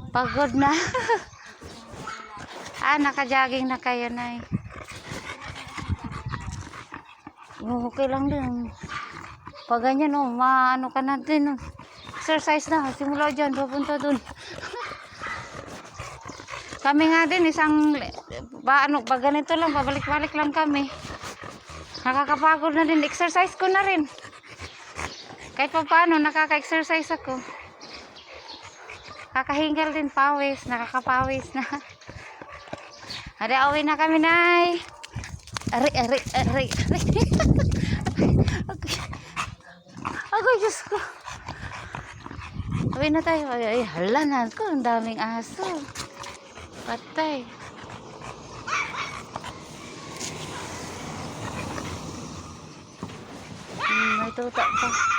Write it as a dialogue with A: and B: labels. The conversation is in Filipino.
A: Pagod na. Naka-jogging na kayo, Nay. Okay lang din. Pag ganyan, maano ka na din. Exercise na. Simula dyan, papunta dun. Kami nga din, pag ganito lang, pabalik-balik lang kami. Nakakapagod na din. Exercise ko na rin. Kahit pa paano, nakaka-exercise ako. Kakahingal din, pawis. Nakakapawis na. Away na kami, Nay. Ari. Ako, Diyos ko. Away na tayo. Ay, hala na ko. Ang daming aso. Patay. May tuta pa.